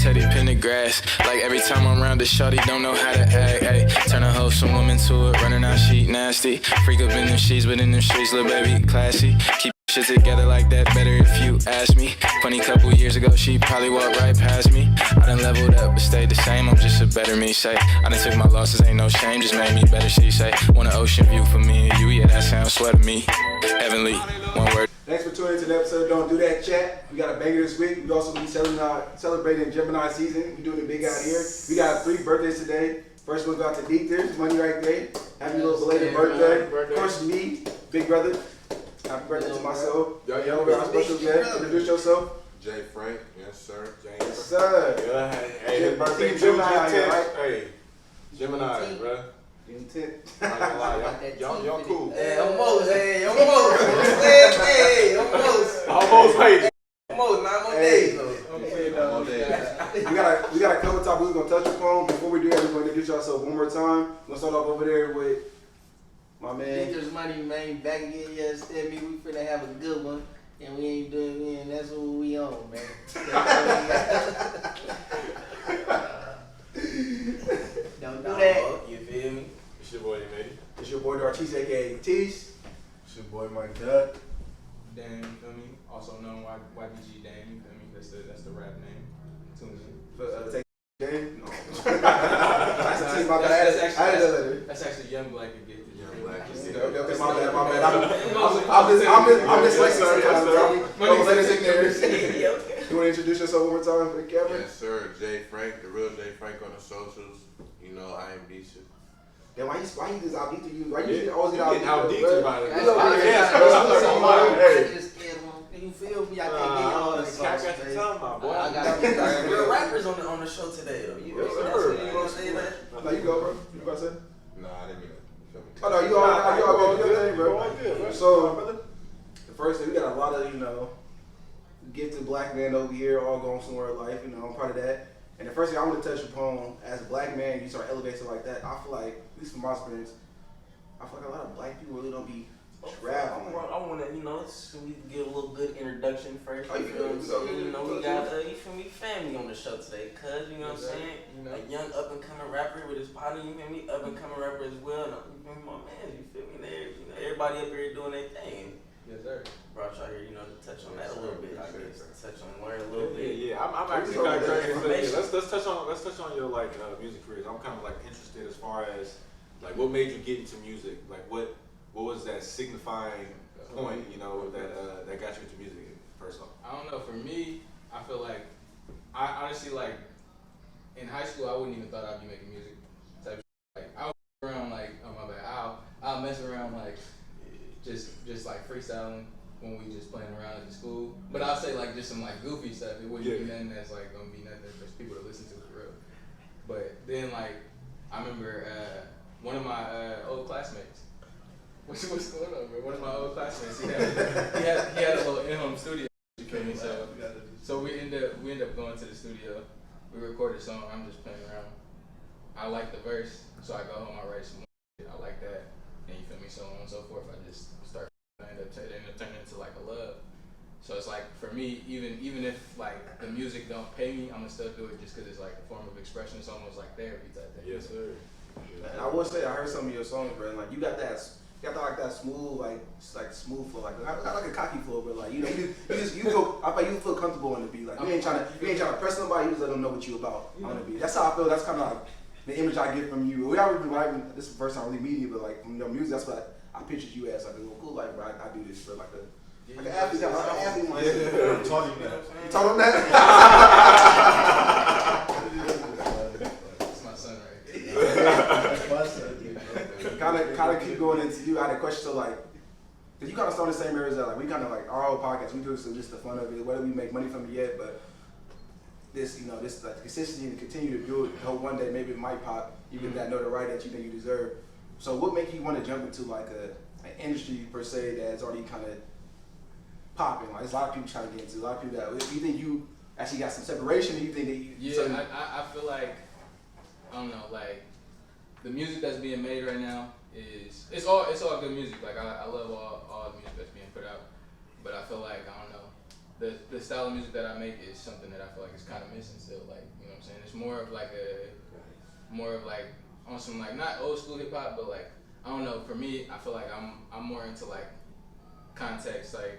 Teddy Pendergrass. Like every time I'm around the shawty, don't know how to act. Ay. Turn a hoe, some woman to it, running out sheet nasty. Freak up in them sheets, but in them streets, little baby classy. Keep shit together like that, better if you ask me. Funny couple years ago, she probably walked right past me. I done leveled up, but stayed the same. I'm just a better me, say. I done took my losses, ain't no shame, just made me better. She say, want an ocean view for me and you, yeah, that sounds sweat to me. Heavenly, one word. Thanks for tuning into the episode of Don't Do That Chat. We got a banger this week. We also be celebrating Gemini season. We're doing it big out here. We got 3 birthdays today. First one's out to Dieter, money right there. Happy little belated birthday. Of course, me, big brother. Happy birthday to myself. Yo, we got a special guest. Introduce yourself. JFrank, yes sir. Yes sir. Yeah, hey, his birthday Gemini, right? Hey, Gemini, bro. Y'all cool. Hey, almost. Hey, almost. Almost, hey. Almost 9 more days. We got a couple topics we're gonna touch upon. Before we do that, we're gonna introduce ourselves one more time. We're gonna start off over there with my man. Dieter's money, man. Back again, you understand me? We finna have a good one. And we ain't doing it, and that's what we on, man. Don't do that. You feel me? It's your boy, Matey. It's your boy Dartis, aka Tease. It's your boy, Mike Dud. Dan, you feel me? Also known YBG Dan, you feel me? That's the rap name. Tune in. Take Dan? No. That's actually Young Black and Gifted. Young Black. Okay, my bad. I'm just listening sometimes. You want to introduce yourself one more time for the camera? Yes, sir. JFrank, the real JFrank on the socials. You know, I am decent. Then why you just out deep to you? Why you always get out deep about it? You feel me? I can't get all this sauce, man. I got real rappers on the show today, though. You gonna say that? No, you go, bro. You about to say? Nah, I didn't mean it. Oh, no, you all good, bro. So, the first thing, we got a lot of, gifted black men over here, all going somewhere in life, I'm part of that. And the first thing I want to touch upon, as a black man, you start elevating like that, I feel like, at least from my experience, I feel like a lot of black people really don't be traveling. I want to, so we can get a little good introduction first. Oh, You feel me? So, we got, you feel me, family on the show today, cuz, you know what I'm saying? A young up-and-coming rapper with his partner, you feel me? Up-and-coming rapper as well. You feel me, my man, you feel me? Everybody up here doing their thing. Yes, sir. Brought y'all here, to touch on that a little bit. I guess touch on, learn a little bit. Yeah. I'm actually kind of curious. Let's touch on your music careers. I'm kind of interested as far as what made you get into music. What was that signifying point? That got you into music first off. I don't know. For me, I feel like I honestly in high school I wouldn't even thought I'd be making music. Type of shit. I would around oh my bad. I'll mess around just freestyling when we just playing around at the school. But I'll say just some goofy stuff. It wouldn't be nothing that's gonna be nothing for people to listen to for real. But then I remember one of my old classmates. What's going on, bro? One of my old classmates. He had a little in-home studio. You feel me? So we end up going to the studio. We recorded a song. I'm just playing around. I like the verse, so I go home. I write some more shit. I like that, and you feel me? So on and so forth. I just start. I end up turning into a love. So it's for me, even if the music don't pay me, I'm gonna still do it just because it's a form of expression. It's almost like therapy type thing. Yes, sir. And I will say I heard some of your songs, bro. And you got that smooth, smooth flow, not like a cocky flow, but you feel. I feel you feel comfortable on the beat. You ain't trying to press nobody. You just let them know what you about on the beat. That's how I feel. That's kind of the image I get from you. This is the first time I really meet you, but from your music, that's what I pictured you as. Bro, I do this for an athlete. I'm taught him that. You taught him that? That's my son right here. That's my son. Kind of keep going into you. I had a question. So you kind of start in the same areas that we kind of our whole podcast. We do this just the fun of it. Whether we make money from it yet, but this the consistency to continue to do it. Hope one day maybe it might pop. You get that notoriety that you think you deserve. So what makes you want to jump into an industry per se that's already kind of popping? There's a lot of people trying to get into. A lot of people that you think you actually got some separation. And you think that you I feel I don't know the music that's being made right now it's all good music. I love all the music that's being put out, but I feel I don't know, the style of music that I make is something that I feel like is kind of missing still. Like, you know what I'm saying? It's more of like on some like not old school hip hop, but like I don't know. For me, I feel like I'm more into like context, like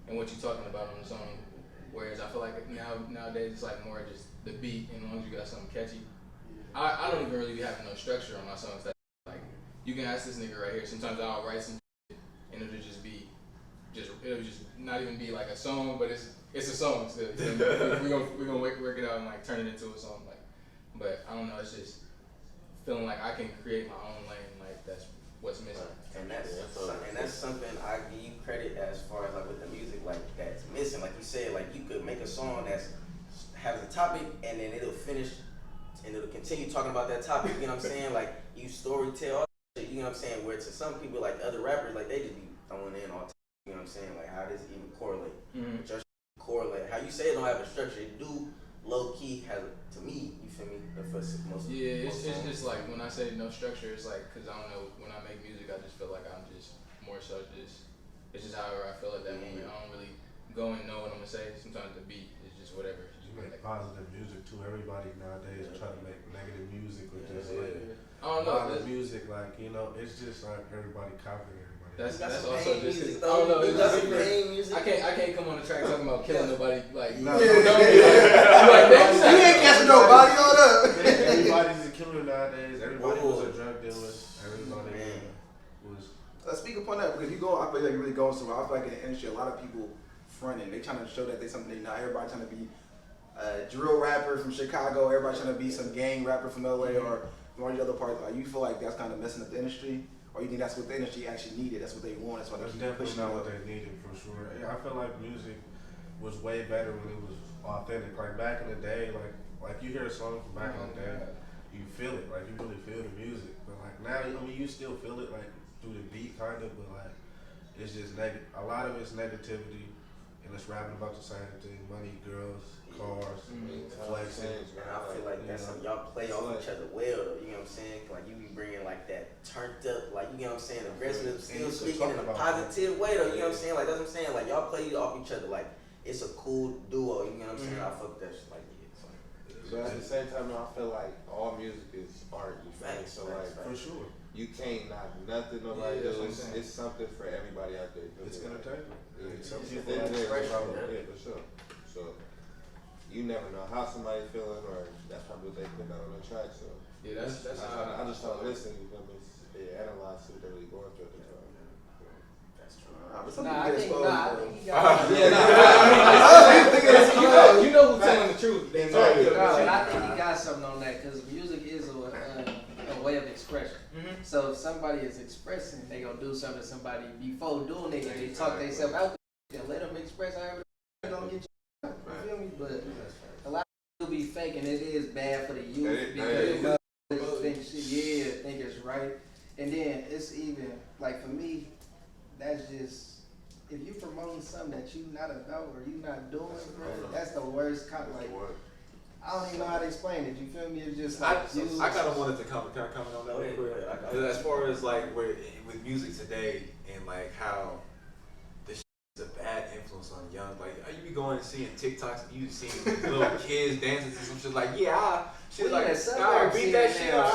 and what you're talking about on the song. Whereas I feel like nowadays it's like more just the beat, and as long as you got something catchy. I don't even really be having no structure on my songs. That like you can ask this nigga right here. Sometimes I'll write some shit and it'll just not even be like a song, but it's a song still. We're gonna work it out and like turn it into a song. Like, but I don't know. It's just feeling like I can create my own lane. Like that's what's missing. And that's something I give you credit as far as like with the music, like that's missing. Like you said, like you could make a song that's has a topic and then it'll finish and it'll continue talking about that topic. You know what I'm saying? Like you story tell all that shit. You know what I'm saying? Where to some people, like other rappers, like they just be throwing in all. You know what I'm saying? Like how does it even correlate? Mm-hmm. But your shit correlate. How you say it don't have a structure. It do low key has to me. You feel me? It's just like when I say no structure, it's like because I don't know, when I make music, I just feel like I'm just more so just it's just however I feel at that moment. I don't really go and know what I'm gonna say. Sometimes the beat is just whatever. You make positive music too. Everybody nowadays try to make negative music or just like I don't know. positive music. Like it's just like everybody copying everybody. That's also just music, I don't know. It's that's just music. I can't come on the track talking about killing nobody. Like No. You ain't catching nobody. Hold up. Everybody's a killer nowadays. Everybody was a drug dealer. Everybody was. Speak upon that because you go. I feel like you're really going somewhere. I feel like in the industry, a lot of people fronting. They trying to show that they something they not. Everybody trying to be a drill rapper from Chicago. Everybody trying to be some gang rapper from LA or one of the other parts. Like you feel like that's kind of messing up the industry. Or you think that's what the industry actually needed? That's what they want. That's why they That's keep definitely pushing not it. what they needed for sure. Yeah, I feel like music was way better when it was authentic. Like back in the day, like you hear a song from back in the day, you feel it. Like you really feel the music. But like now, I mean, you still feel it like through the beat kind of, but like it's just a lot of it's negativity, and it's rapping about the same thing: money, girls, cars, flexing. And I feel like that's something y'all play off each other well though, you know what I'm saying? Like you be bringing like that turned up, like you know what I'm saying, aggressive, still speaking in a positive way though, you know what I'm saying? Like that's what I'm saying, like y'all play off each other, like it's a cool duo, you know what I'm saying? I fuck that shit like But at the same time, I feel like all music is art, you feel me? So like, For sure. you can't knock nothing nobody Yeah, that's does. what I'm saying. It's something for everybody out there. It's entertainment. Yeah, Some it's people entertainment, like yeah, for sure. So you never know how somebody's feeling, or that's probably what they put out on the track. So yeah, that's I just try to listen. You feel me? Yeah, analyze what they're really going through at the time. That's true. But some I people think get he exposed. you know who's telling the truth. They know. and I think he got something on that because music is a way of expression. Mm-hmm. So if somebody is expressing, they gonna do something to somebody before doing it, and they talk themselves out there, and let them express however they gonna get you. You feel me? But a lot of people be fake, and it is bad for the youth because think it's right, and then it's even like for me, that's just. If you promoting something that you not about or you not doing, bro, that's the worst kind of like. I don't even know how to explain it. You feel me? It's just like I kind of wanted to comment. Can I comment on that real quick? As far as like with music today and like how this is a bad influence on young. Like you be going and seeing TikToks and you seeing little kids dancing to some shit like shit like I beat that shit out.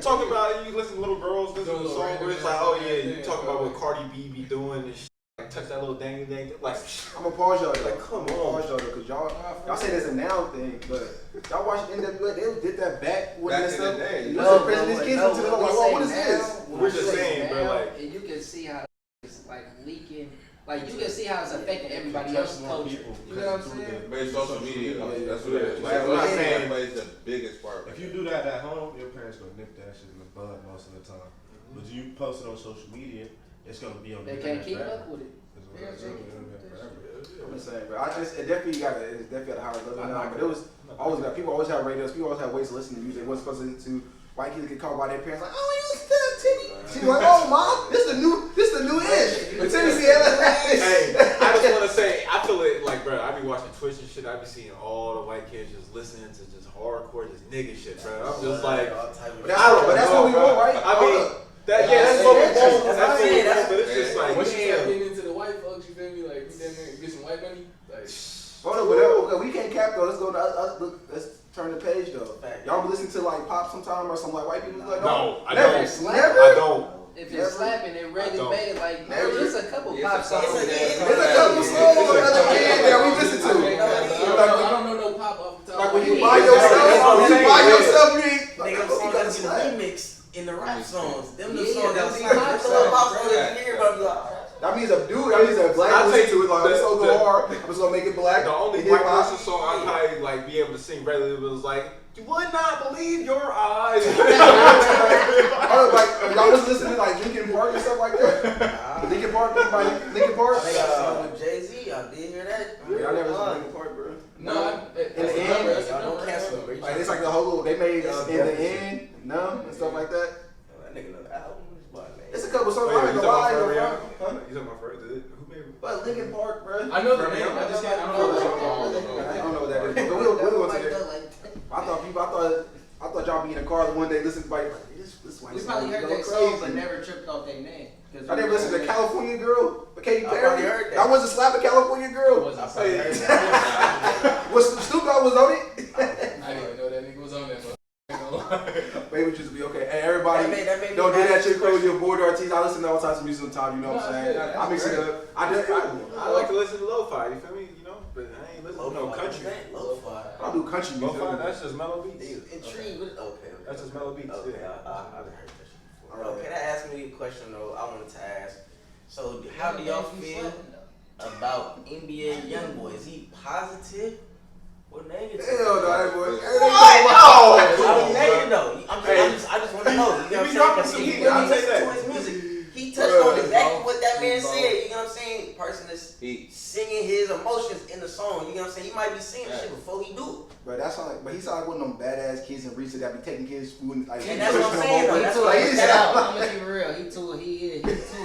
Talking about you listen to little girls listen to the song where it's like you talking about what Cardi B be doing and shit. Like touch that little dangy thing. Like I'm gonna pause y'all. Like, come on. Pause y'all because y'all say this a now thing, but y'all watch NWA. They did that back when Back that in stuff. the day. No, President's kids into it. I'm like, what is this? We're just saying, bro. Like and you can see how it's like leaking. Like you can see how it's affecting everybody else's culture. You know what I'm saying? But it's social media. That's what it is. Like, I'm not yeah. saying plays the biggest part. If you do that at home, your parents gonna nip that shit in the bud most of the time. But you post it on social media, it's gonna be on the They can't internet keep forever. up with it. It's gonna be on the internet forever. I'm just saying, bro. It definitely got a higher level now. But it was always got people always have radios. People always have ways to listen to music. It wasn't supposed to white kids get caught by their parents like, oh, you listen to that Timmy. She's like, oh, mom, this the new ish. But Timmy said, hey, I just want to say, I feel it like, bro, I be watching Twitch and shit. I be seeing all the white kids just listening to just hardcore, just nigga shit, bro. I'm just like, but that's what we want, right? I mean, that's what we want. That's what we want. But it's just like, Once you start damn. getting into the white folks, folks, you feel me? Like, we down there and get some white money. Like, Hold on, but we can't cap though. Let's go to let's turn the page though. Y'all be listening to like pop sometime or some like white people like No, I never, don't. never. I don't. If it's slapping, it really made like Never. there's a couple pop songs. There's a couple songs on the other end that we listen to. I don't know no pop off the top. Like when you of buy my head. yourself, you ain't They like, got oh, songs you gotta that slap. get remixed in the rap songs. Them the Yeah, songs that them be be like, pop the little pop songs. songs that you hear, but I'm like, That means a dude. That means a black I'll listen take to it. Like this so the- hard. I'm just gonna make it black. The only Hip white hop. person song I probably like be able to sing regularly was like, "You would not believe your eyes." Oh, like y'all was listening to like Linkin Park and stuff like that. Linkin Park, by Linkin Park. they got a song with Jay-Z. I did hear that. Yeah, I never listened to Linkin Park, bro. No, In the end, Don't cancel it. like it's like the whole they made in the end, numb and stuff like that. That nigga know the album. It's a couple songs. Wait, I ain't you gonna talking lie, about though, Pharrell? huh? You talking about Pharrell? Who made it? But Linkin Park, bro. I know the name. I just can't. I don't know the song. I don't know what that is. But we'll go to it. I thought y'all be in the car one day listening to like this white We song probably is heard going that song, but crazy. never tripped off their name. I never listened to California Girl by Katy I Perry. probably heard that. That wasn't slapping California Girl. Was Was Snoop Dogg was on it? I didn't even know that nigga was on that. Maybe just be okay. Hey, everybody, That made me don't do that ask shit, bro. You're bored artiste. I listen to all types of music sometimes. You know what I'm No, saying? that's I mix it great. up. I like to listen to lo-fi. You feel me? You know, but I ain't listening to no country. Lo-fi. I do country music. Lo-fi, that's just mellow beats. Intrigued with it? Okay. That's just mellow beats. Okay, Yeah. I've heard that shit before. Alright. Oh, can I ask me a question though? I wanted to ask. So, how do y'all feel about NBA YoungBoy? Is he positive or negative? Hell no, that boy. I don't negative though. I just want to know. You know what I'm saying? dropping 'Cause some he heat, really I'll take listens to that. his music. He touched on exactly what that man said. You know what I'm saying? Person that's singing his emotions in the song. You know what I'm saying? He might be singing shit before he do it. But that's like, but he sound like one of them badass kids in Risa that be taking kids food and like. And that's what I'm saying, though. He That's too what like he that said. out. I'm gonna be real. He too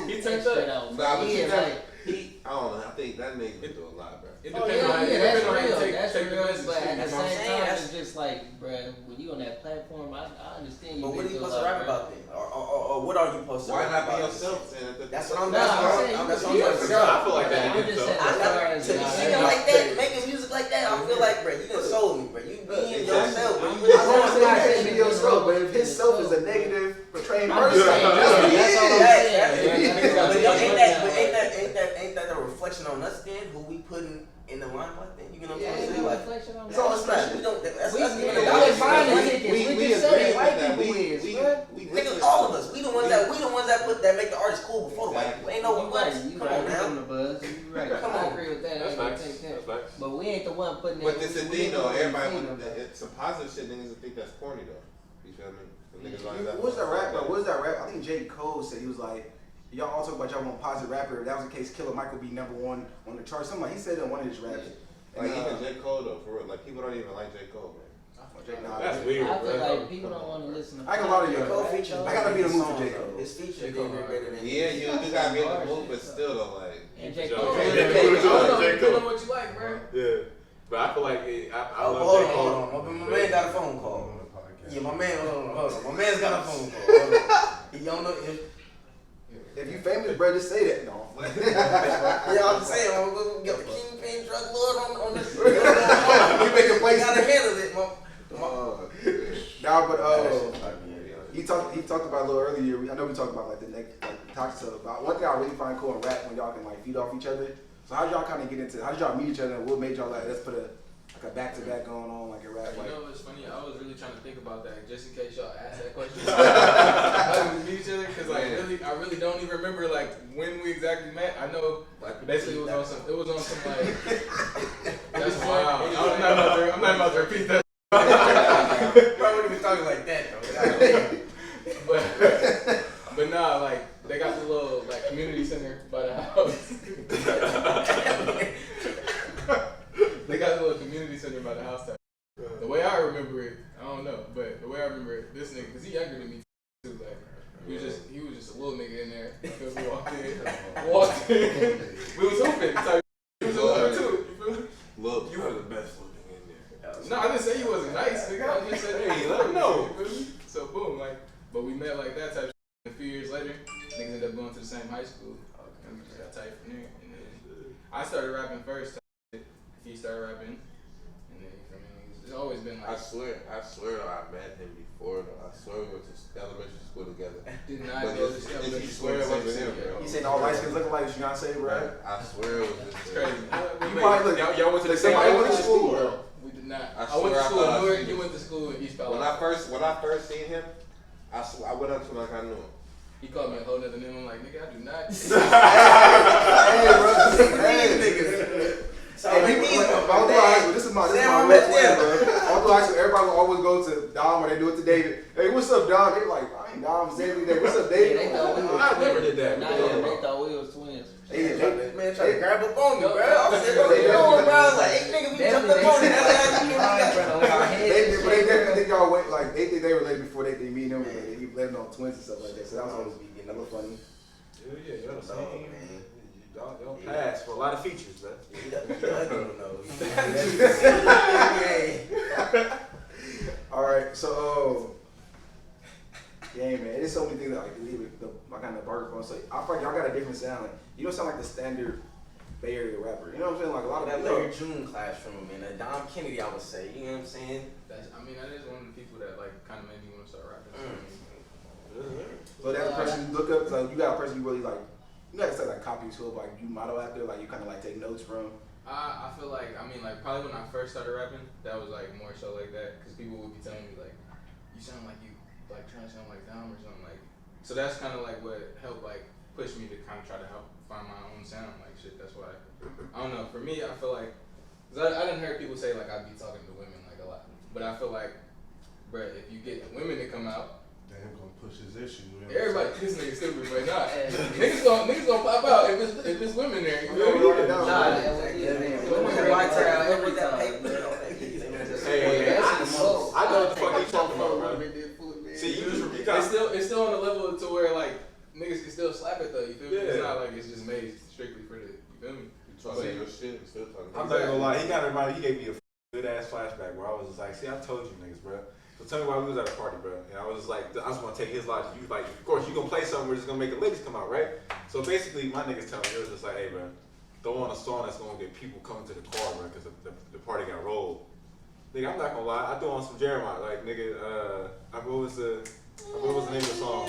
He turned straight up. out. Nah, but He you is got like I don't know. I think that nigga can do a lot, bro. It oh depends on how yeah, it that's depends on how you real. take That's the real. message. But at the That's what I'm same saying. time, That's- it's just like, bruh, when you on that platform, I understand you. But what are been you through supposed to a lot, rap bruh. about then? Or what are you supposed to Why rap not be about? yourself? That's what I'm No, I'm saying that's what you I'm can be saying. I feel like that I'm nigga just saying though. as far as To be nah, singing nah. like that, making music like that, I feel like, bro, you done sold me, bro. You being yourself, bro. You I really don't going say through that that should be yourself, but if his self is a negative portraying I'm person, just saying, that's what he that's all I'm is. saying. But ain't that a reflection on us then? Who we putting in the limelight then? You know what Yeah, I'm it's saying? no Like, reflection on it's all that. us not. We don't. That's We us ain't giving it buying out. tickets. We just said white people is, bruh. Niggas, all of us. We the ones that make the artist cool before the white people. Ain't no You one. right, you Come right. on We now. on the buzz. You right. Come I on. agree with that. I That's ain't gonna facts. take That's that. facts. But we ain't the one putting that. But this is the thing though. we ain't Everybody, the one saying it's some positive shit. Niggas will think that's corny though. You feel me? The niggas like that. What's that rap, bro? What's that rap? I think J. Cole said he was like, y'all all talk about y'all want positive rapper. If that was the case, Killer Mike would be #1 on the charts. Something like he said in one of his raps. Like even J. Cole though, for real. Like people don't even like J. Cole, man. That's weird, I feel bro. like people don't want to listen to. I ain't gonna lie to you. Cole features. I gotta be the move for J. Cole. His features did better than Yeah, you gotta be in the mood, but still though, like. And J. J. Cole. Cole. I J. don't know. J. Depend on Cole. what you like, bro. Yeah, but I feel like I love Hold J. on, Cole. hold on. My man got a phone call. Yeah, my man, hold on. My man's got a phone call. Hold on. He don't know if. If you famous, bro, just say that. No. Yeah, I'm just saying, we got the kingpin drug lord on this. We make a We place. gotta handle it, man. Nah, but he talked about a little earlier. I know we talked about like the toxic stuff. But one thing I really find cool in rap when y'all can like feed off each other. So how did y'all kind of get into? How did y'all meet each other? And what made y'all like let's put a back to back going on like a rap? You Like, know what's funny? I was really trying to think about that just in case y'all asked that question. How did we meet each other? Because like I really don't even remember like when we exactly met. I know basically it was on some like. That's wild. I'm not about to repeat that. Bro, wouldn't be talking like that though. But nah, like they got the little like community center by the house. They got the little community center by the house. The way I remember it, I don't know, but the way I remember it, this nigga, cause he younger than me too, like he was just a little nigga in there. Because we walked in, we was hooping. Type. He was hooping too. You feel me? Look, you were the best looking in there. No, I didn't say he wasn't nice, nigga. I just said, hey, let him know. You feel me? So boom, like, but we met like that type. A few years later, niggas ended up going to the same high school. And we just got tight from there. And then I swear, though, I met him before. Though. I swear we went to elementary school together. Did not But go to if elementary you school. swear it Same wasn't city, him, bro. You saying all light skins looking like Beyonce, bro? I swear it was It's just crazy. You probably look. Y'all went to the Like, same somebody went to elementary school, school, bro. We did not. I I went to swear I school in thought I Newark. seen You him. went to school in East Palo When Alto. I first seen him, I went up to him like I knew him. He called me a whole nother name. I'm like, nigga, I do not. Hey, bro. Hey, Hey, people, all through high school, this is my real plan, bro. All through high school, everybody will always go to Dom or they do it to David. Hey, what's up, Dom? They like, I ain't Dom, Xavier. What's up, David? They thought we was I never did that. Nah, What you yeah, talking they about? thought we was twins. Man, trying to grab up on me, bro. I said, what you doing, bro? I was like, hey, nigga, we jumped Definitely, up on they it. That's how you said, get on our heads. They definitely think y'all went, like, they think they related before they meet him. They keep letting on twins and stuff like that. So that was always be getting a little funny. Yeah, y'all the No, same. man. Y'all pass for a lot of features, man. I don't know. All right, so yeah, man, there's so many things that like leave it. My kind of burger phone. So I feel like y'all got a different sound. You don't sound like the standard Bay Area rapper. You know what I'm saying? Like a lot of That people. Larry June clash from him, man. That Dom Kennedy, I would say. You know what I'm saying? I mean, that is one of the people that like kind of made me want to start rapping. So that's a person you look up. So you got a person you really like. You got to say like copy to, like you model after, like you kind of like take notes from. I feel like, I mean, like probably when I first started rapping, that was like more so like that, because people would be telling me like, you sound like you like trying to sound like Dom or something like. So that's kind of like what helped like push me to kind of try to help find my own sound, like shit. That's why I don't know. For me, I feel like, cause I didn't hear people say like I'd be talking to women like a lot, but I feel like, bruh, if you get the women to come out. Damn, gonna push his issue. You know Everybody, this nigga stupid, but nah, niggas gonna pop out if it's women there. You know what I mean? Hey, I know what the fuck you talking about, bro. See, you got It's still on the level to where like niggas can still slap it though. You feel me? It's Yeah. not like it's just made strictly for the. You feel me? You talking your shit, still talking. I'm not gonna lie, he gave me a good ass flashback where I was just like, see, I told you niggas, bro. So tell me why we was at a party, bro. And I was just like, I just want to take his logic. You like, of course, you gonna play something, we're just gonna make the ladies come out, right? So basically, my niggas telling me, it was just like, hey, bro, throw on a song that's gonna get people coming to the car, bro, because the party got rolled. Nigga, I'm not gonna lie, I threw on some Jeremiah, like, nigga, what was the name of the song? I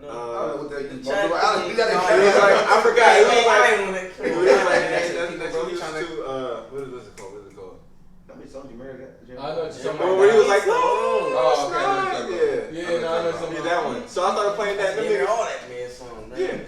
don't know what that is. I forgot. It was like, what is it called? How many songs you married that? I know it's something Where he was like, oh, okay. yeah, no, I know something. Yeah, that one. So I started playing that. They all that man song, man. Yeah.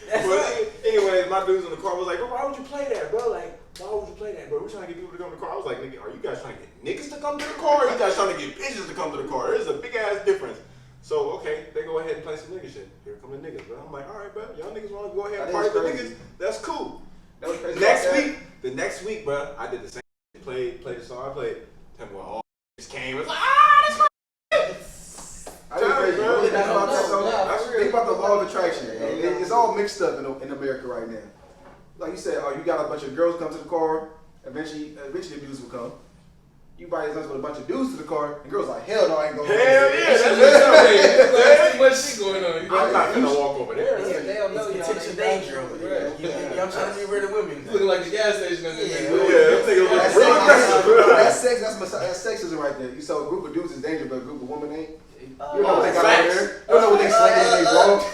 But anyways, my dudes in the car was like, bro, why would you play that, bro? Like, why would you play that, bro? We're trying to get people to come to the car. I was like, nigga, are you guys trying to get niggas to come to the car? Or are you guys trying to get bitches to come to the car? There's a big ass difference. So, okay, they go ahead and play some nigga shit. Here come the niggas, bro. I'm like, all right, bro, y'all niggas want to go ahead and party with niggas? That's cool. The next week, bro, I did the same. Played the song I played. Tell me what all just came. It was like, that's my I didn't crazy. bro. Really think about that song. Think about the law of attraction. It's all mixed up in America right now. Like you said, you got a bunch of girls come to the car. Eventually dudes will come. You buy this with a bunch of dudes to the car, and girls like, hell no, I ain't going. Hell yeah, that's too much shit going on. I'm not gonna walk over there. Yeah, they don't know It's potential danger over there. I'm trying to get rid of women. Looking like the gas station. Yeah, them niggas look real aggressive, bro. That's sexism right there. You saw a group of dudes is dangerous, but a group of women ain't. You don't know what they got over there. You don't know what they slanging in their ball.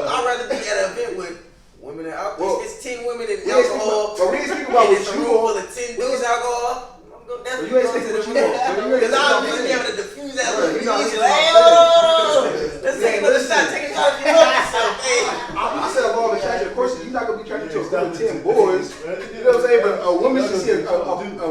I'd rather be at an event with women and alcohol. It's 10 women and alcohol. But we ain't speaking about what it's a you room full want. of 10 dudes alcohol. I'm gonna But you ain't speaking what you want. Because I'll be able to diffuse that Right, with you know easy. what Like, I'm oh, let's take another listen. shot. Take a shot. You know yourself, hey. I said a law of attraction. Of course, you're not gonna be attracted to a group of 10 boys. You know what I'm saying? But a woman should see a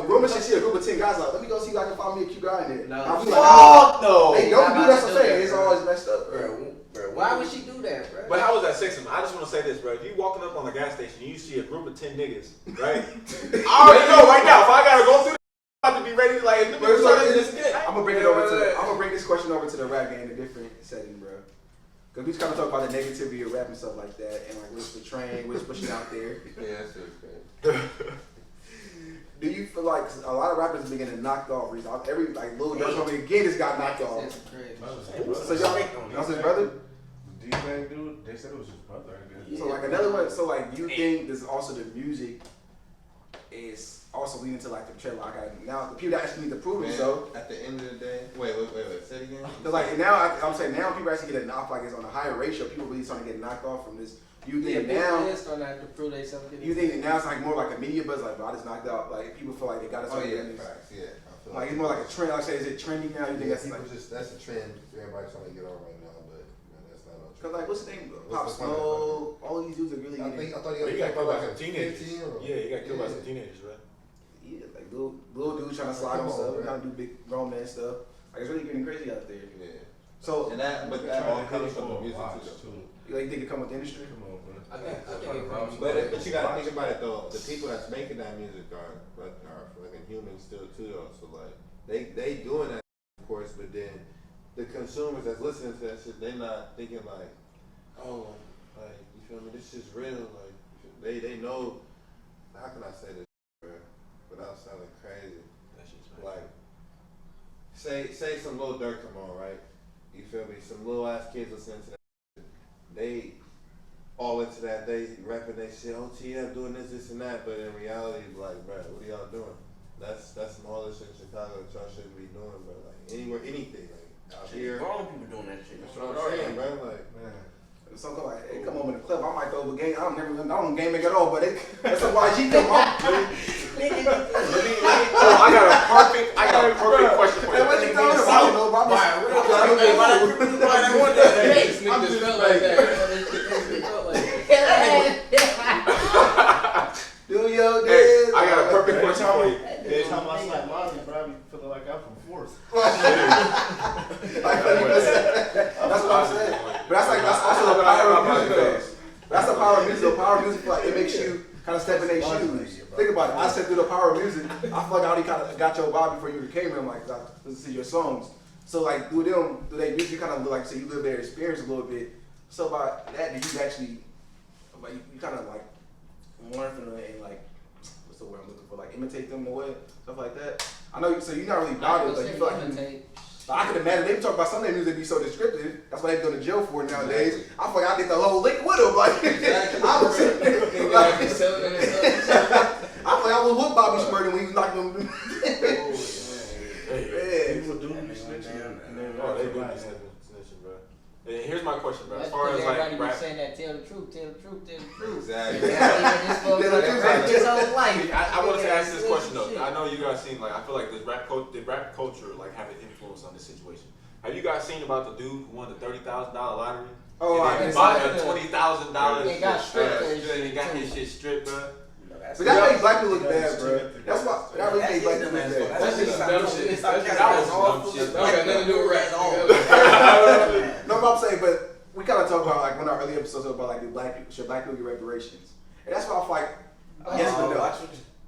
woman should see a group of 10 guys. Like, let me go see if I can find me a cute guy in there. No. I'll be like, Fuck no. they don't do that. That's what I'm saying. It's always messed up, bro. Why would she do that, bro? But how was that sexism? I just want to say this, bro. If you walking up on the gas station and you see a group of 10 niggas, right? I already know right now. If I gotta go through, I have to be ready to like. I'm gonna bring it over to. I'm gonna bring this question over to the rap game in a different setting, bro. Cause we just kind of talk about the negativity of rap and stuff like that, and like what's portraying, what's pushing out there. Yeah, that's it, Do you feel like a lot of rappers are getting knocked off? Every like Lil Durk again just got knocked off. That's crazy. So y'all said brother. The D-Bang dude, they said it was his brother, I guess. So like another one. So like you think this also the music is also lean into like the trend. Like now the people that actually need to prove Man, themselves. at the end of the day, wait, say it again. Cause like now, I'm saying now people actually get knocked, like it's on a higher ratio. People really starting to get knocked off from this. You think now? They're starting to have to prove themselves. You think now it's like more like a media buzz, like bro, I just knocked out. Like people feel like they got us. Oh on yeah, the facts. Yeah, I feel like it's more like a trend. Like I say, is it trending now? You think yeah, that's like? that's a trend. Everybody's trying to get on right now, but that's not on trend. Cause like what's the name? What's Pop the fun Smoke. All these dudes are really. I thought He got killed by some 15 teenagers. or- Yeah, he got killed by some teenagers, right? Yeah, like little dudes trying to slide on Come on, stuff, bro. trying to do big grown man stuff. Like it's really getting crazy out there. Yeah. So And that, but that all comes from the music too. you like think it come with the industry? Come on, bro. I think it comes. But you gotta think about it though. The people that's making that music are fucking humans still too though. So like they doing that of course, but then the consumers that's listening to that shit, they not thinking like, oh, like you feel me? This is real. Like they know. How can I say this, bro? Without sounding crazy. That shit's Like say some Lil Durk come on, right? You feel me? Some little ass kids listening to that. They all into that. They rapping they shit. OTF doing this and that. But in reality, like, bro, what are y'all doing? That's some all this shit in Chicago that y'all shouldn't be doing, bro. Like anywhere, anything, like out here. Grown people doing that shit. That's what I'm saying, bro. Like, Man. So come like, they come home in the club. I might throw a game. I don't gaming at all, but that's a YG come on. I got a perfect question for you. Hey, what you talking about? I don't know, bro. Nigga just felt like that. Do your Hey, dance. I got a perfect question for you. Every time I slap Molly, bro, I be feeling like I'm from fourth. That's what I'm saying. But that's also the power of music, though. That's the power of music. The power of music, like it makes you kind of step in their shoes. Think about it. I stepped through the power of music. I feel like I already kind of got your vibe before you came in. Like I listen to your songs. So like, do they music kind of like so you live their experience a little bit. So by that, did you actually like you kind of like learn from them and like what's the word I'm looking for? Like imitate them in a way, stuff like that. I know. So you're not really bothered, but you feel like. I could imagine they talk about some of their music be so descriptive. That's why they go to jail for it nowadays. I feel like I did the whole lick with them. Like I was sitting there, like, I feel like I was with Bobby Shmurda when he was knocking them. People do be snitching. Oh, they do be snitching, bro. And here's my question, bro. As far as everybody like be rap, saying that, tell the truth, tell the truth, tell the truth. exactly. His whole life. I wanted to ask this question though. I know you guys seen like I feel like did rap culture like have an influence on this situation. Have you guys seen about the dude who won the $30,000 lottery? Oh, and I then did. bought a $20,000. He got stripped. And he got his shit stripped, bro. But that makes black people look bad, bro. That's why that really makes black people look bad. That's just some dumb shit. That was dumb shit. That got nothing to do with rap. No, but I'm saying, but we kind of talk about like one of our early episodes about like should black people get reparations, and that's why I feel like yes but no.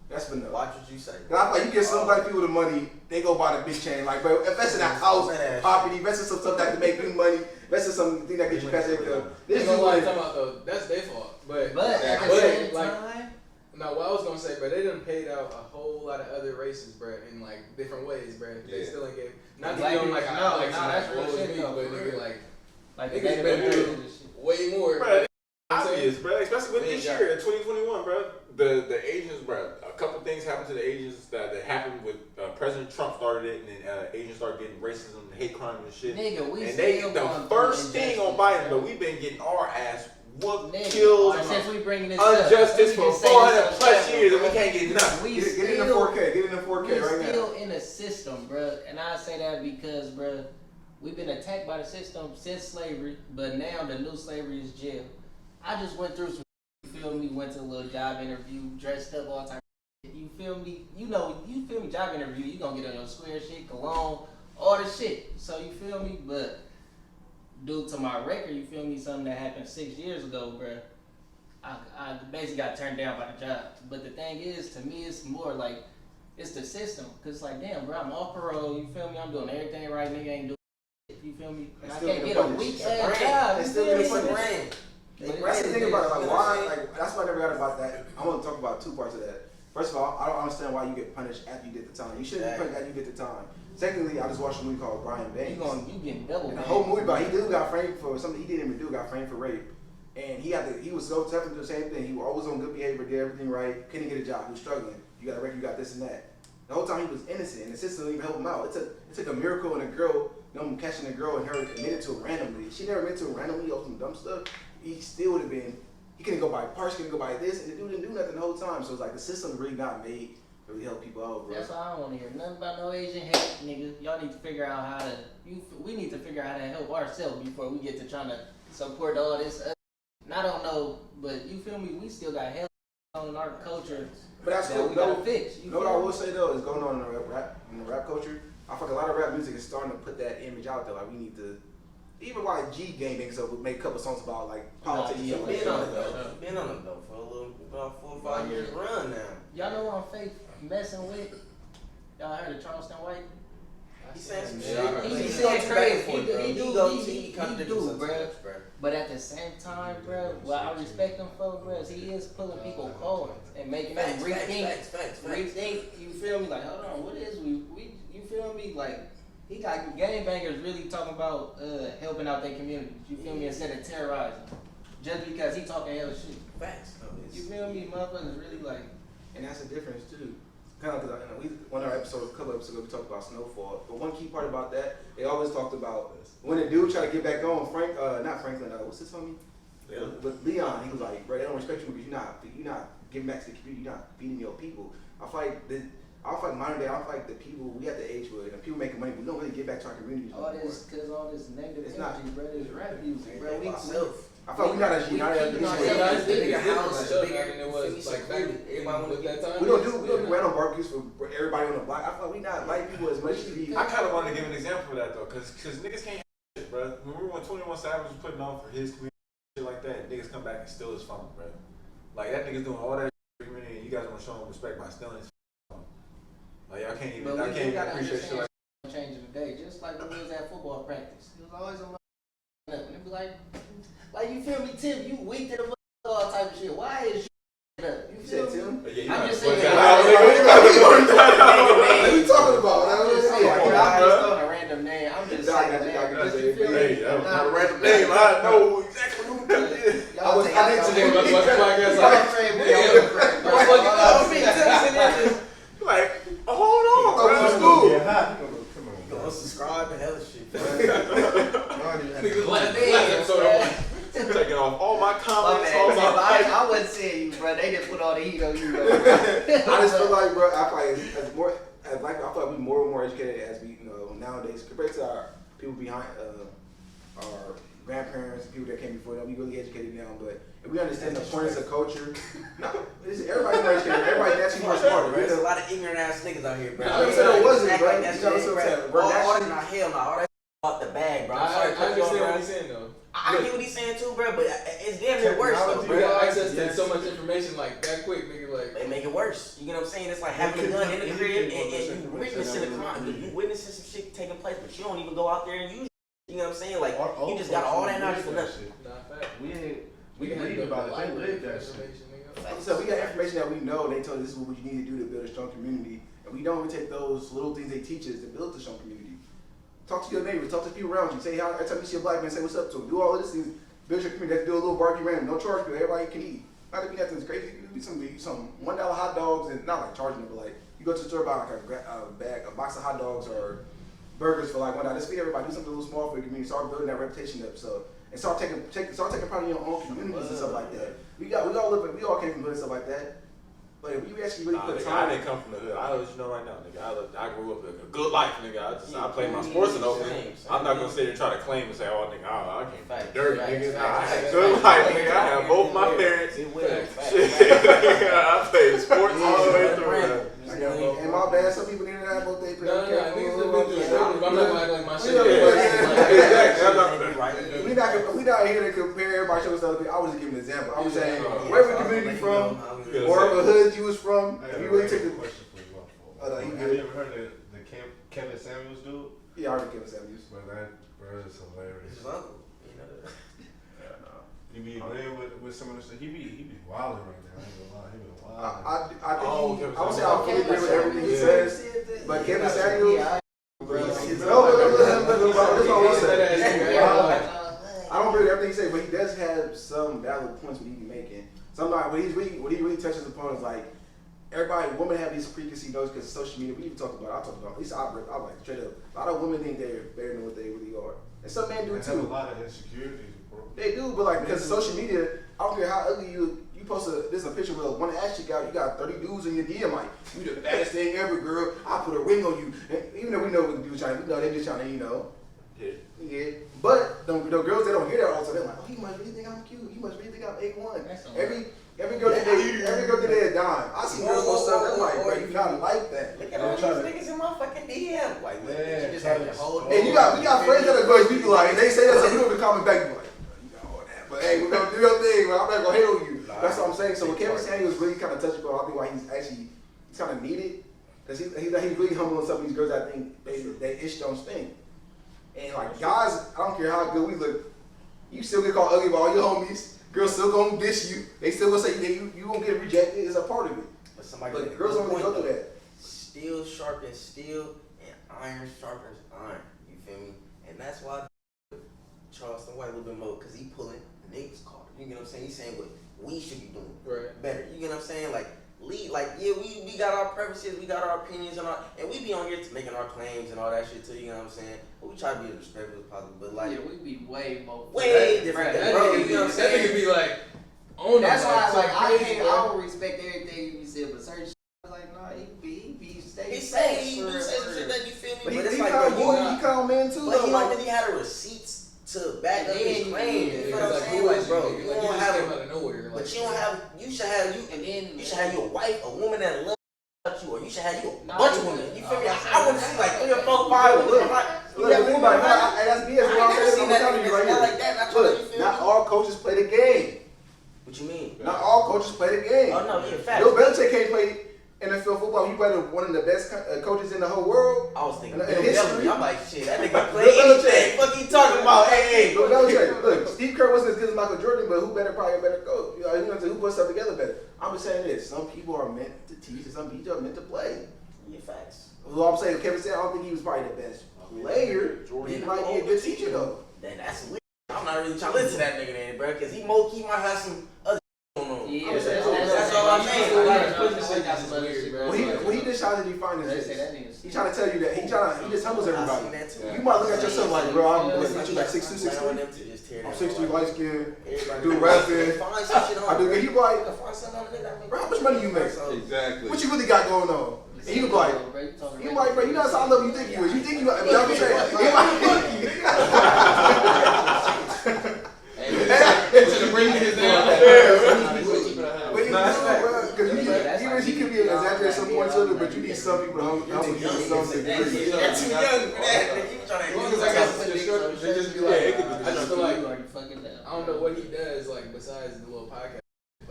That's but no. Watch what you say. Cause I feel like you get some black people the money, they go buy the big chain. Like, bro, invest in a house, property, invest in some stuff that can make you money, invest in something that gets you past income. This is What what I'm talking about though. That's their fault. But at the same time, no, what I was gonna say, bro, they done paid out a whole lot of other races, bro, in like different ways, bro. They still ain't gave. Not to Black be on like people- a no, like no, some that's like real what was shit me, though, but for nigga real. like like niggas been doing way more. Bro, it's obvious, bro. Especially with We this ain't year in 2021, bro. The Asians, bro. A couple things happened to the Asians that happened with President Trump started it, and then Asians started getting racism, hate crime, and shit. Nigga, we And still the going first through thing on injustice, Biden, bro. but we've been getting our ass whooped, Nigga, killed, since we bringing this injustice up, for we can say 400 this plus on years, and camera, we can't get nothing. We get in the still 4K, get in the 4K we right still now. in a system, bro, and I say that because, bro, we've been attacked by the system since slavery, but now the new slavery is jail. I just went through some. You feel me? Went to a little job interview, dressed up all type. You feel me? You feel me? Job interview, you gonna get on your square shit, cologne, all the shit. So you feel me? But due to my record, you feel me? Something that happened 6 years ago, bro. I basically got turned down by the job. But the thing is, to me, it's more like it's the system. Cause it's like, damn, bro, I'm off parole. You feel me? I'm doing everything right. Nigga ain't doing shit. You feel me? And I Still can't getting get a punished. weak ass job. They You still feel getting me? punished. But That's the it thing is, about it. Like, you know why? what I'm saying? Like, that's why I never got about that. I want to talk about two parts of that. First of all, I don't understand why you get punished after you did the time. You shouldn't be punished after you did the time. Secondly, I just watched a movie called Brian Banks. You getting double. And the whole movie about he got framed for something he didn't even do. Got framed for rape, and he was so tough to do the same thing. He was always on good behavior, did everything right, couldn't get a job, he was struggling. you got a record, you got this and that. The whole time he was innocent, and the system didn't even help him out. It took a miracle and a girl, catching a girl and her admitted to it randomly. She never admitted to it randomly or some dumb stuff. He still would have been. He couldn't go buy parts, couldn't go buy this, and the dude didn't do nothing the whole time. So it's like the system really not made to really help people out, bro. That's why I don't want to hear nothing about no Asian hate, nigga. Y'all need to figure out how to. We need to figure out how to help ourselves before we get to trying to support all this. And I don't know, but you feel me? We still got hell on our culture. But that's that cool. we gotta fix. You know what I will say though is going on in the rap culture. I feel like a lot of rap music is starting to put that image out there. Like we need to. Even YBG gang so we make a couple songs about like politics. Been on it though for about 4 or 5 years run now. Y'all know what I'm fake messing with? Y'all heard of Charleston White? He saying some Yeah, shit. He He said crazy. He do, bro. But at the same time, bro, what I respect him for, bro, is he is pulling people cold and making them rethink. You feel me? Like, hold on, what is we? You feel me? Like, he got gangbangers really talking about helping out their communities. You feel me? Instead of terrorizing, just because he talking hella shit. Facts. You feel me? Motherfuckers really like. And that's the difference too. Kind of because one of our episodes, a couple episodes ago, we talked about snowfall. But one key part about that, they always talked about when the dude tried to get back on not Franklin, what's his homie? Yeah. With Leon, he was like, bro, they don't respect you because you're not giving back to the community, you're not feeding your people. I feel like modern day, I feel like the people we at the age where the people making money, we don't really give back to our communities. All this negative It's energy, not, bro. This rap music, bro. I feel like we're not as united as bigger It's house, different bigger than it was like back everybody at that time. we don't do random barbecues for everybody on the block. I feel like we not like people as much as we. I kind of want to give an example of that though, cause niggas can't have shit, bro. Remember when 21 Savage was putting on for his community, shit like that, niggas come back and steal his phone, bro. Like that nigga's doing all that shit for the community, and you guys want to show him respect by stealing his phone. Like I can't even appreciate shit like that. Changing the day, just like when we was at football practice. It was always a and it be like you feel me, Tim? You weak to the all type of shit. Why is you up? You feel Tim? Yeah, I'm just saying. saying. What are you talking about? I'm just saying. I'm just throwing a random name. I'm just saying. Hey, that was not a random name. I know exactly who that is. Y'all take I Like, hold on, bro. Cool. Don't subscribe and hella shit. Taking off all my comments, all my I wasn't saying you, bro. They didn't put all the heat on you, bro. I just feel like, bro, I feel like we more and more educated as we, nowadays compared to our people behind, our grandparents and people that came before them. We really educated now, but if we understand the points of culture, everybody's more educated. Everybody's naturally more smarter. There's a lot of ignorant ass niggas out here, bro. I never said it wasn't, bro. That's You know what I'm saying, bro? all that off the bag, bro. I understand what he's saying though. I get what he's saying too, bro, but it's damn near worse though, We bro. got access to so much information like that quick, nigga. Like They make it worse. You get what I'm saying? It's like having a gun in the crib and you witnessing a crime. You witnessing some shit taking place, but you don't even go out there and use it. You know what I'm saying? Like, you just got all that knowledge for nothing. We can read about it. They live that shit. So we got information that we know. They told us this is what you need to do to build a strong community, and we don't take those little things they teach us to build a strong community. Talk to your neighbors, talk to people around you. Say how every time you see a black man, say what's up to him. Do all of these things, build your community. Let's do a little barbecue random, no charge people. Everybody can eat. Not to be nothing crazy. You do some $1 hot dogs and not like charging them, but like you go to the store buy like a box of hot dogs or burgers for like $1. Let's feed everybody. Do something a little small for your community. Start building that reputation up. So and start taking part of your own communities and stuff like that. We all came from hood and stuff like that. But if you actually really put nigga, time, I didn't come from the hood. I'll let you know right now, nigga. I grew up a good life, nigga. I played my sports in Oakland. I'm not gonna sit here and try to claim and say, oh, nigga, I came from dirty, nigga. I had a good life, nigga. I had both my parents. Shit, I played sports all the way through. and my bad, some people need to have both their parents. niggas have been through it. I'm not gonna act like my shit. Exactly. I'm not gonna. We not here to compare everybody shows other people. I was just giving an example. I was saying wherever community from, or wherever hood you was from, if you really take the question for you. Have you ever heard of the Kevin Samuels dude? Yeah, I already Kevin Samuels. Bro, is hilarious. His uncle, you know that. You be agreeing with some of the stuff. He be wilding right now. I ain't gonna lie. He been wilding. I think I would say I fully agree with everything he says, but Kevin Samuels. I don't agree with everything he says, but he does have some valid points what he be making. Sometimes what he really touches upon is like everybody right, women have these preconceived notions because of social media. We even talked about. I talked about. At least I like straight up. A lot of women think they're better than what they really are, and some men do They too. have a lot of insecurities, bro. They do, but like because of social media, I don't care how ugly you post this a picture with one ass you got 30 dudes in your DM like you the baddest thing ever, girl. I put a ring on you, and even though we know what the dudes trying, we know they just trying to yeah. But the girls they don't hear that all the time. They're like, oh, he must really think I'm cute. He must really think I'm 8'1". Every girl today is dying. I see girls post stuff. I'm like, bro, you not like that. Look at all these niggas in my fucking DM. Like, man, you just have your whole. And we got friends that are going to be like, they say that, so we don't even comment back. You like, you got all that, but hey, we're gonna do your thing. But I'm not gonna hate on you. That's what I'm saying. So what Kevin said, he was really kind of touching on. I think why he's kind of needed, because he's really humble on some of these girls. I think they ish don't stink. And like guys, I don't care how good we look, you still get called ugly by all your homies. Girls still gonna diss you. They still gonna say you gonna get rejected. It's a part of it. But girls don't really go through that. Steel sharpens steel, and iron sharpens iron. You feel me? And that's why Charleston White a little bit more, because he pulling niggas' card. You get what I'm saying? He's saying what we should be doing better. You get what I'm saying? Like lead, like yeah, we got our preferences, we got our opinions and we be on here making our claims and all that shit too. You know what I'm saying? But we try to be as respectful as possible. But like we be way different, that bro. nigga, You know what I'm saying? That nigga be like, on that's why crazy, I don't respect everything you said, but certain shit I was like, nah, he be stay. He say he do say some shit that you feel me, But it's he like kind bro, of calm man too. but he like, don't really have the receipts to back up his claim. You know what I'm like, saying? Like, bro, you like, don't just have came out of nowhere. but Like, you don't have. You should have your wife, a woman that loves you, or you should have you a bunch of women. You feel me? I want to see like 3 or 4, 5 women. That's BS. I ain't never seen that nigga right like that. Look, not all coaches play the game. What you mean? Not all coaches play the game. Oh no, yeah, facts. Bill Belichick can't play NFL football. He probably one of the best coaches in the whole world. I was thinking In Bill history. Belichick. I'm like, shit, that nigga Bill play anything. Belichick. Fuck you talking about? Hey. Bill Belichick. Look, Steve Kerr wasn't as good as Michael Jordan, but probably a better coach? You know, who put stuff together better? I'm just saying this: some people are meant to teach, and some people are meant to play. Yeah, facts. Well, I'm saying Kevin said I don't think he was probably the best player. He might be a good teacher though. Then that's weird. I'm not really trying to listen to that nigga then, bro, because he might have some other going on. Yeah, that's all I'm saying. When he just trying to define his he trying to tell you that he just humbles everybody. You might look at yourself like, bro, I'm like 6'2", 6'3". I'm 6'3", light skin, do rapping. I do good. He like, bro, how much money you make? Exactly. What you really got going on? And he was like, bro, you know how I love you think you is. You think you like, I'm saying, he might think you. to bring his Because he could be an exaggerator at some point too, but you need some people to help you to some degree. That's too young for that. You trying to They just be like, I just feel like, I I don't know what he does, like, besides the little podcast.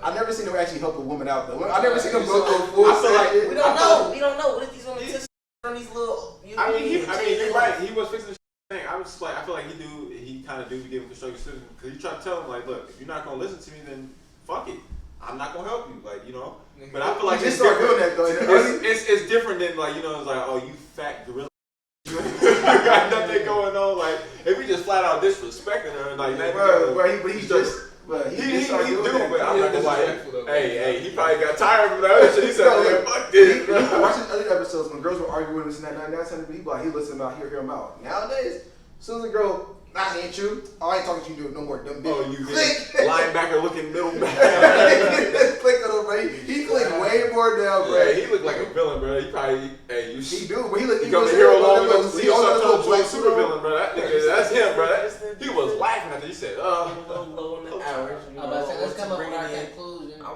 I never seen him actually help a woman out though. I never seen him go through a full set. we don't know. We don't know. What if these women just from these little? I mean, you're right. He was fixing the thing. I was just like, I feel like he kind of do be giving constructive criticism because you try to tell him like, look, if you're not gonna listen to me, then fuck it. I'm not gonna help you, like, you know. But I feel like it's different. That though. It's different than like, you know, it's like, oh, you fat gorilla. You got nothing going on. Like, if we just flat out disrespecting her and like, but he's just. But he do, but I'm not gonna lie. Hey, he probably got tired of that other shit. He said, man, fuck this. Watching other episodes when girls were arguing this and that, he listen out, hear him out. Nowadays, as soon as a girl, nah, ain't true. Oh, I ain't talking to you no more, dumb bitch. Oh, you linebacker looking middle back. Click on him, bro. He clicked way more down, bro. Yeah, he looked like a villain, bro. He probably, he do, but he look. He got the hero along with the super villain, bro. That nigga, that's him, bro. He was laughing after he said, low in the hours. Let's come up with our conclusion. I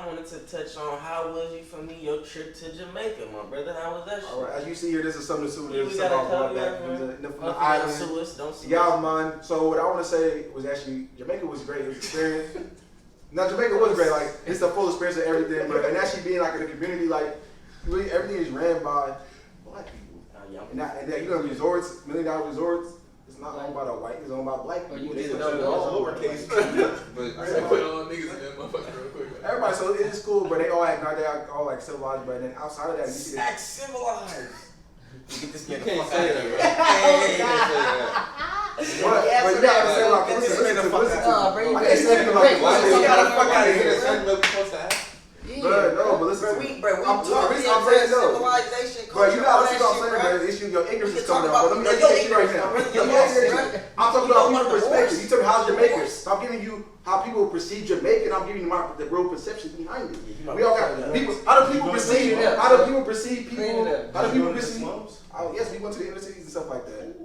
wanted to touch on how was you for me your trip to Jamaica, my brother. How was that shit? All right, as you see here, this is something to we got a couple from the island. Don't sue us. Yeah, man. So what I want to say was actually Jamaica was great. It was experience. Now Jamaica was great. Like it's the full experience of everything, but and actually being like in a community, like really everything is ran by black people. And that you know resorts, $1 million resorts. It's not owned by the white. It's owned by black people. You It's all lowercase. I put all niggas in that motherfucker real quick. Everybody, so it is cool, but they all act, they all like civilized. But then outside of that, you see that. Act civilized. You get this man You the can't fuck say out that, of bro. here. You can't say that. But you gotta say like, listen to. I can't say anything like Yeah, this. You got a fuck out of here. That's something that we're supposed to have. Yeah, did. Bro, no, but listen. Bro, we I'm talking saying no. civilization, Bro, culture, you all gotta that see what I'm shit, saying, bro. man. It's your ignorance We is can coming talk out. But let me about educate you right now. your Let me ignorance, educate bro. you. I'm talking You about know people's about perspective. divorce? You told me how's Jamaica. Divorce? I'm giving you how people perceive Jamaica, and I'm giving you the real perception behind it. We all got people. How do people perceive? How do people perceive people? How do people perceive? Oh yes, we went to the inner cities and stuff like that.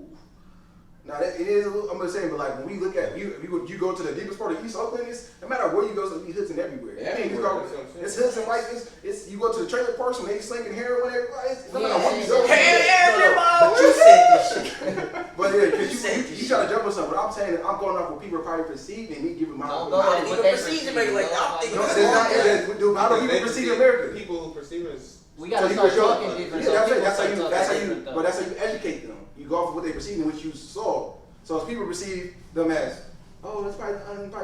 Now it is a little, I'm just saying, but like when we look at you go to the deepest part of East Oakland, it's no matter where you go, it's hoods and everywhere. It's hoods and like it's you go to the trailer parks when they slinging heroin, everybody. No matter where you go. But you said this shit. But yeah, cause you try to jump on something. But I'm saying I'm going off what people are probably perceiving me giving my. Don't my go ahead. People perceive Jamaica like I'm thinking. no, how do people perceive America? People who perceive us. We gotta So start you talking show- different. Yeah, so that's how people you. start That's how talking you. different, But that's how you educate them. You go off of what they perceive and what you saw. So if people perceive them as, oh, that's probably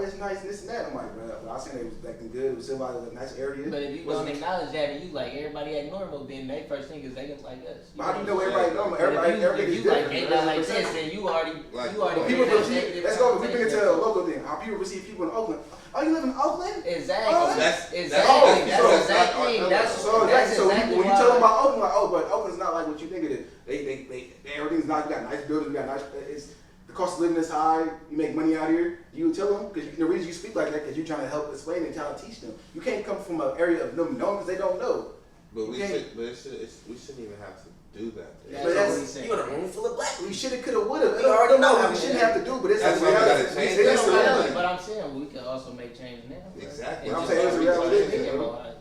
that's nice and this and that, I'm like, bro, I seen they was acting good, it was civilized, it was a nice area. But if you don't acknowledge that and you like everybody act normal, then they first thing is they look like us. But how do you know everybody normal? But Everybody if is you like different. they not like this, then you already People created perceive. negative Let's go. We bring it to a connotation. local thing. How people perceive people in Oakland. Oh, you live in Oakland? Exactly. Oh, Exactly. that's- That's exactly. That's So exactly when you why- tell them about Oakland, like, oh, but Oakland's not like what you think it is. They everything's not. You got nice buildings. You got nice. It's the cost of living is high. You make money out here. You tell them because the reason you speak like that because you're trying to help explain and trying to teach them. You can't come from an area of them knowing because they don't know. But we Okay. we shouldn't even have to do that. That's But what that's- we saying. You in a room full of black We people. shoulda, coulda, woulda. We already know how we we shouldn't do. have to do, but it's That's a why we gotta reality. change It that. is a reality. But I'm saying we can also make change now. Exactly. And I'm just saying it's a reality. thinking about it.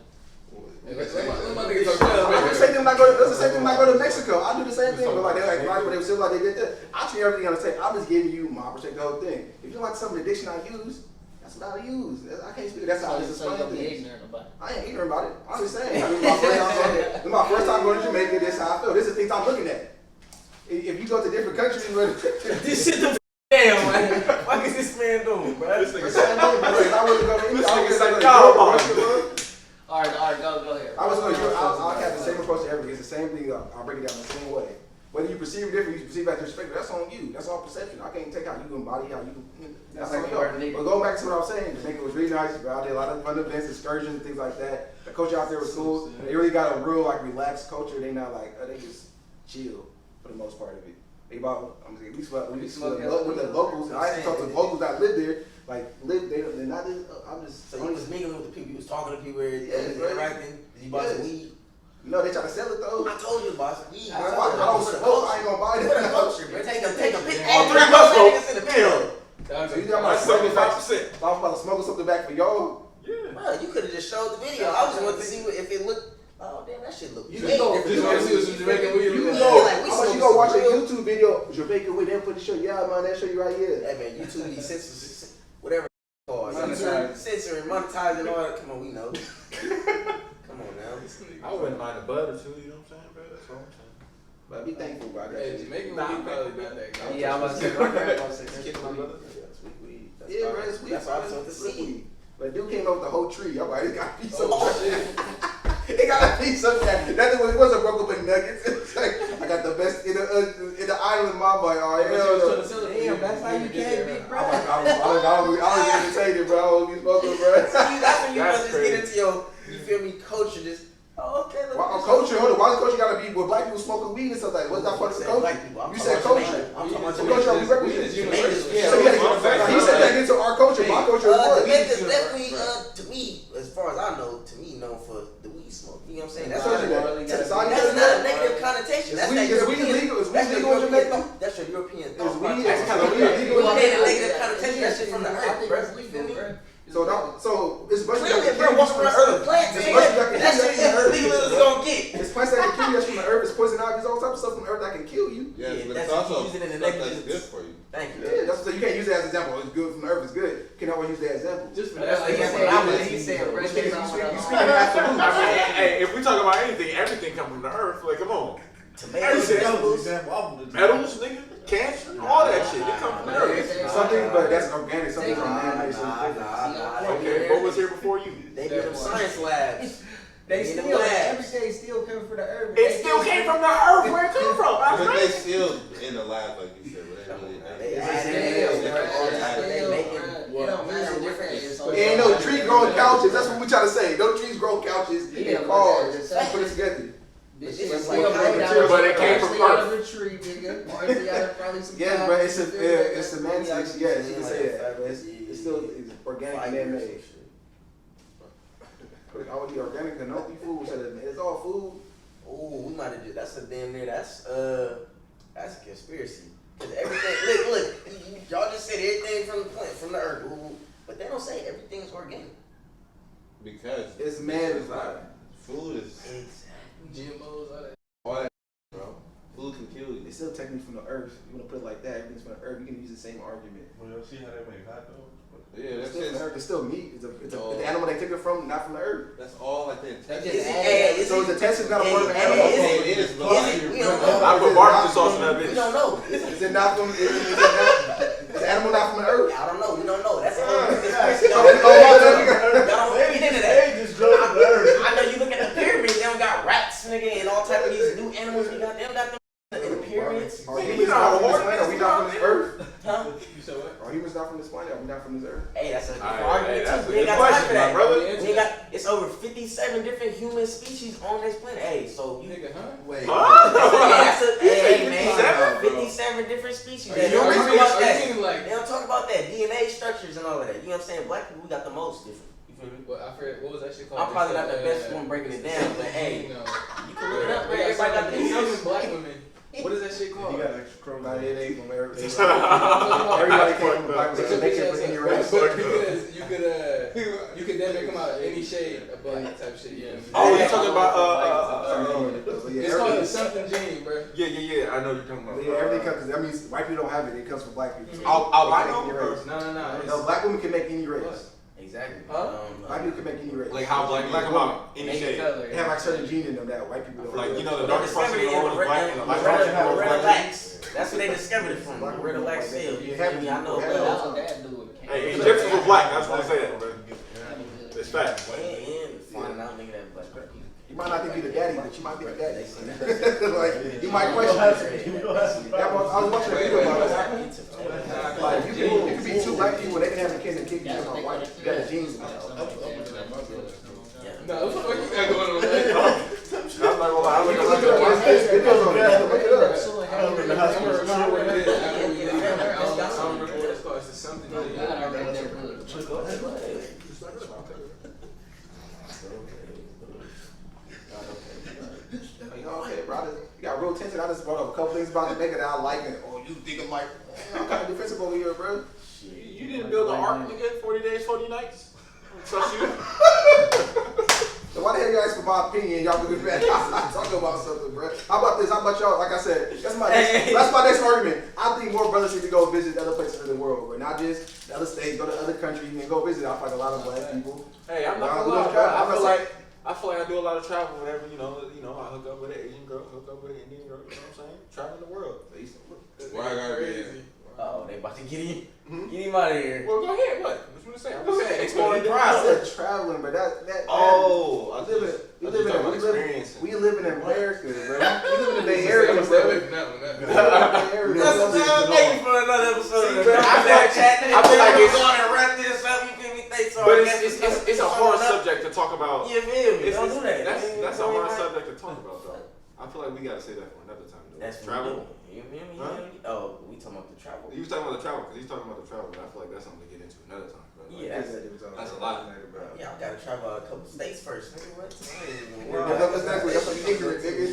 Doesn't say them not go to Mexico. I do the same thing, but like they like when they still like they did that. I treat everything on the same. I'm just giving you my perspective, the whole thing. If you don't like some of the diction I use, that's what I use. I can't speak. That's how I just So you explain don't be things. ignorant about it. I ain't ignorant about it. I'm just saying. This is my first time going to Jamaica. This is how I feel. This is the things I'm looking at. If you go to different countries, This shit the damn man. What is this man doing, bro? This nigga I wouldn't go to any. I This nigga wouldn't said go to cowboy. Europe. All right, go ahead. I was going to Europe. I'll have the same approach to everything. It's the same thing. I'll break it down the same way. Whether you perceive it different, you perceive it as perspective. That's on you. That's all perception. I can't take how you embody how you. That's on you. But going back to what I was saying, Jamaica was really nice. I did a lot of fun events, excursions, and things like that. The culture out there was cool. They really got a real like relaxed culture. They not like they just chill for the most part of it. They about at least with the locals. I actually talked to the locals that live there. They're not. I'm just. So you was mingling with the people, you was talking to people, Yeah, interacting, you bought some weed. No, they try to sell it though. I told you about some weed. I don't smoke. I ain't gonna buy it. Put a culture, bro. Take a picture. All three of us Niggas in the video. So you talking about That's smoking back? 75%. So I was about to smuggle something back for y'all. Yeah. Bro, you could have just showed the video. I just wanted to see if it looked. Oh damn, that shit look. You can go. Just want to see what some Jamaican weed You look can like. go. Like, we How much you smoke go watch a some real- YouTube video? Jamaica way. They'll put the show. Yeah, man, that show you right here. Hey man, YouTube be censoring, whatever it's called. Monetizing. Censoring, monetizing, all that. Come on, we know. Come on now. I wouldn't mind a bud or two, you know what I'm saying, bro? That's all I'm saying. But be thankful about Hey, that. Jamaican weed probably not that good. Yeah, I'm about to say, my grandma said Kick that's my weed. brother. Yeah, bro, it's weed. That's why I told the seed. But dude came up with the whole tree. I'm like, it got to be some. Oh shit. It got to be some. That wasn't broke up in nuggets. It's like I got the best in the island. Mom, like, oh yeah. Damn, that's how you can't be, bro. I was entertaining, bro. I was smoking, bro. That's when you That's must just get into your, you feel me, culture. Just okay. Look, Why, culture, hold on. Why the culture gotta be where black people smoking weed and stuff like that? What's that part of the culture? You said culture. I'm talking about What culture are we Jamaica. representing? Jamaica's- So he said that into our culture. My culture is what? Jamaica's definitely, to me, as far as I know, to me, known for the weed smoke. You know what I'm saying? That's That's all you That's gotta not a know. negative connotation. That's Is that weed European. legal? Is weed That's your legal in European Jamaica? thought. That's your European Is thought. weed That's kind of legal weird. in We Jamaica? made a negative connotation. That shit from the earth, bro. You feel me? So it's much Clearly, bro, what's from the earth? Plants, It's nigga. much like That shit is legal as it's gonna get. It's plants that can kill you. That's from the earth. It's poison ivy. There's all types of stuff from the earth that can kill you. Yeah, Yeah, but that's it's also using it in the stuff that's negatives. good for you. Thank you. Yeah, that's so you can't use it as an example. It's good from the earth. It's good. You can always use that example. Just for That's that, like he like, said. I would- He said, You "Fresh speaking on I mean, hey, if we talk about anything, everything comes from the earth. Like, come on. Tomatoes, Everything. vegetables. Metals, nigga, cancer, all that shit. It comes from the earth. Something, but that's organic. Something from Nah, man-made. nah. Okay, what was here before you? They did them science labs. They In the still, labs. everything still coming from the earth. It still came from the earth. Where it come from? But That's they right. still in the lab, like you said, but they They really. add Still, it, bro. they making. It don't matter what that is. Ain't no tree growing couches. That's what we try to say. No trees grow couches Yeah, and cars. but Put it together. This It's is like like concrete, made out but it came from partially out of a tree, nigga. Partially out of probably some. Yes, but it's concrete, it's semantics. Yes, you can say that. But it's still organic and man-made. I would eat organic and healthy food. It's all food. Oh, we might have just, that's a damn near, that's a conspiracy. Cause everything, look, y'all just said everything from the plant, from the earth, but they don't say everything is organic. Because It's man. food is GMOs, all that. all that, bro. Food can kill you. It's still technically from the earth. You want to put it like that? Everything's from the earth. You can use the same argument. Well, you see how they make hot dogs? Yeah, It's that's still from the it. earth. It's still meat. It's the animal they took it from, not from the earth. That's all like the They intestine. just So the test is not a part of the Hey, animal. It is, bro. We don't know. I put barbecue sauce in that We bitch. don't know. Is it not from? Is the animal not from the earth? I don't know. We don't know. That's a whole conspiracy. Oh, Y'all don't get into that. They just drove the earth. I know you look at the pyramids. They don't got rats, nigga, and all type of these new animals we got. They don't got them in the pyramids. Are humans not from this planet? Are we not from this earth? Huh? You said what? Are humans not from this planet? Are we not from this earth? Hey, that's a good Alright, argument that's too. a We ain't good got time question, for that, my brother. We ain't got. It's over 57 different human species on this planet. Hey, so you. Nigga, huh? Wait. That's a, You say hey, man, 57? 57 different species. Are They you don't talk about are that. you mean like? They don't talk about that DNA structures and all of that. You know what I'm saying? Black people, we got the most different. You feel me? What I forget. What was that shit called? I'm probably not the best one breaking it down, but hey, No. you can look it up, man. They Everybody got something- the something black women. What is that shit He called? got extra chrome. Nah, it ain't from everybody. Everybody Everybody came from black They race. took They his came ass from any up. race. But because you could then make them out of any shade of black type shit. Yeah. Oh, you talking about It's called the something gene, bro. yeah. I know you're talking about. Yeah, everything comes. That means white people don't have it. It comes from black people. Albino? They can make any race. No. No, black women can make any race. exactly. Huh? Black people can make any race. Like how black come out any Make it shade. color. They have like certain gene in them that white people don't. Like you know the They darkest person discovered in it the in world is black and the light person in the world is Red black. lax. That's where they discovered it from. Red lax cell. You have feel me? I know. it. That's Well, what that do with Hey, Egyptians were black. I just want to say that, bro. It's fact. and finding out nigga that black people. You might not think you're the daddy, but you might be the daddy. They say that. Like you might question it. I was watching a video about that. Like you can be two black people, they can have a kid and the kid can become white. You got the genes now. No, what the fuck you got going on there? I'm not gonna lie. I'm You not can gonna look it lie. up. There's videos on it. You can look it up. I don't remember what it is. I don't remember what it's called. It's something. Okay, bro. You got real tension. I just brought up a couple things about Jamaica that I like, and you think I'm like, I'm kind of defensive over here, bro. You didn't build an ark, nigga. 40 days, 40 nights. I don't trust you. So why the hell you ask for my opinion? Y'all gonna be back talking about something, bro. How about this? How about y'all? Like I said, that's my next argument. I think more brothers need to go visit other places in the world, bro. Not just the other states, go to other countries and go visit. I find a lot of black people. Hey, I'm not Nah, gonna lie, we bro. don't try. I feel like I do a lot of travel, whatever. You know, I hook up with an Asian girl, hook up with an Indian girl. You know what I'm saying? Traveling the world. Why I gotta be Crazy. Oh, they about to get him. Get him out of here. Well, go ahead. What? What you want to say? I'm just saying, I exploring different said places. traveling, but that. Oh, I We live in America, bro. We live in the Bay I'm Area, gonna stay away bro. from that one. We live in the Bay Area. That's what I'm thank you for another episode. See, bro, I feel like we're it's- going to wrap this up. You feel me? Thanks, so But I guess it's a hard subject to talk about. You feel me? Don't do that. That's a hard subject to talk about, though. I feel like we gotta say that for another time, though. That's travel. You feel me? Huh? Oh, we talking about the travel. He was talking about the travel, because he's talking about the travel, but I feel like that's something to get into another time, bro. Like, Yeah, that's a lot. Yeah, I gotta travel a couple states first. Nigga, what? Exactly. That's what you ignorant, nigga.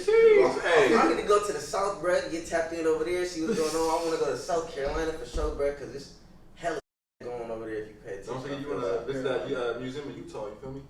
Hey, I need to go to the South, bro. Get tapped in over there. See what's going on. I want to go to South Carolina for sure, bro. Cause it's hella going on over there if you pay attention. don't forget you wanna visit that museum in Utah. You feel me?